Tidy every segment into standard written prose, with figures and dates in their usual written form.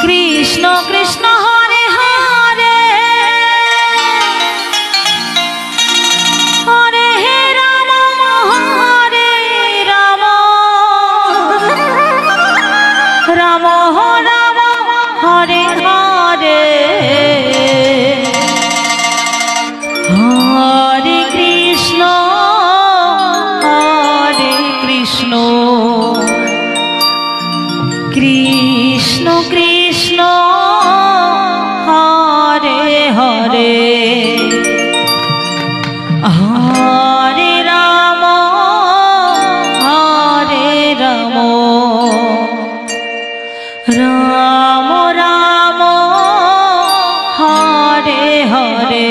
কৃষ্ণ কৃষ্ণ হরে হরে হরে হে রাম হরে রাম রাম রাম হরে হরে হরে কৃষ্ণ কৃষ্ণ কৃষ্ণ হরে হরে হরে রাম রাম রাম হরে হরে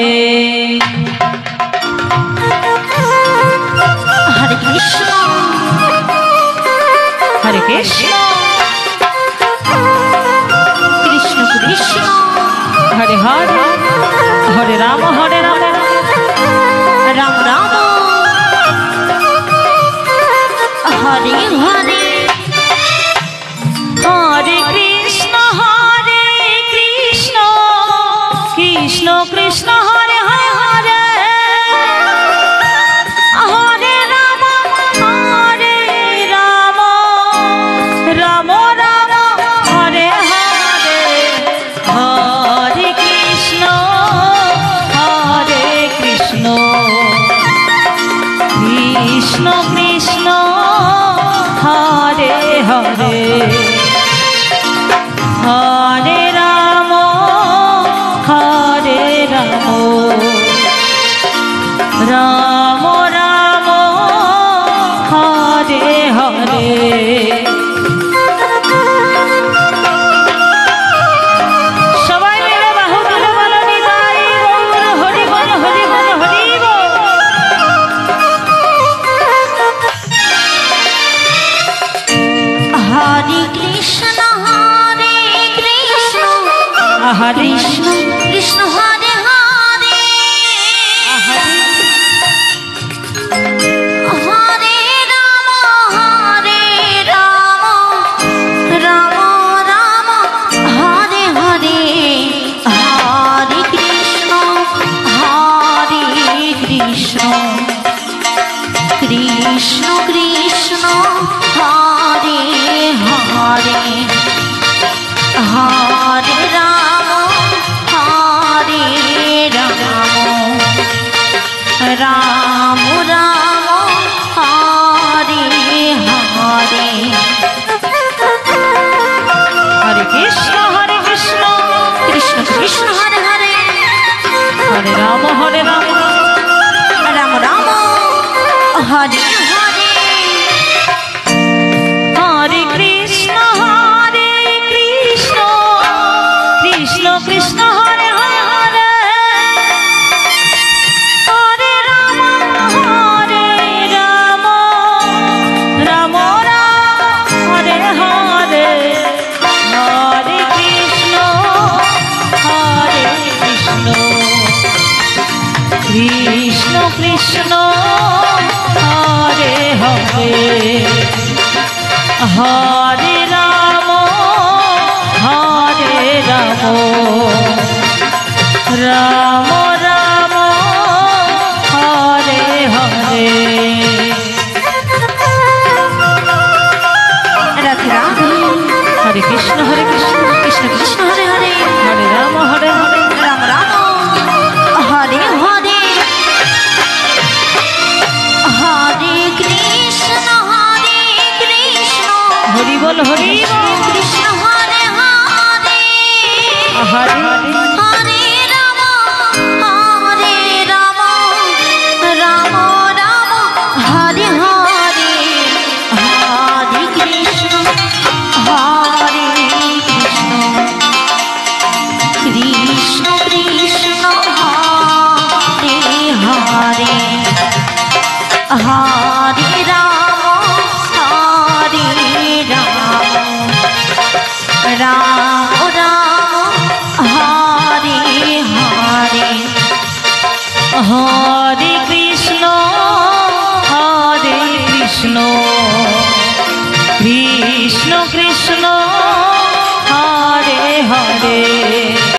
হরে কৃষ্ণ হরে কৃষ্ণ কৃষ্ণ কৃষ্ণ হরে হরে হরে রাম রাম রাম হরে হরে হরে কৃষ্ণ কৃষ্ণ কৃষ্ণ হরে হরে হরে রাম রাম রাম হরে হরে হরে কৃষ্ণ কৃষ্ণ কৃষ্ণ হরে হরে হরে রাম রাম রাম হরে হরে সবাই মিলে বাহু তুলে বলো নিতাই গৌর হরি বল হরি বল হরি বল। হরে কৃষ্ণ হরে কৃষ্ণ কৃষ্ণ হরে হরে হরে রাম রাম রাম হরে হরে হরে কৃষ্ণ কৃষ্ণ কৃষ্ণ হরে হরে হরে রাম রাম রাম হরে হরে হরে কৃষ্ণ কৃষ্ণ কৃষ্ণ হরে হরে হরে রাম রাম রাম হরে হরে হরে কৃষ্ণ কৃষ্ণ কৃষ্ণ হরে হরে হরে রাম রাম হরে হরে হরে কৃষ্ণ কৃষ্ণ কৃষ্ণ হরে হরে হরে রাম রাম রাম হরে হরে রাধে রাধে হরে কৃষ্ণ কৃষ্ণ কৃষ্ণ হরে হরে হরে রাম রাম রাম হরে হরে হরে কৃষ্ণ হরি বল হরি কৃষ্ণ হরে হরে হরে হরে রাম রাম রাম হরে হরে হরে কৃষ্ণ কৃষ্ণ কৃষ্ণ হরে হরে হরে রাম রাম রাম হরে কৃষ্ণ হরে হরে।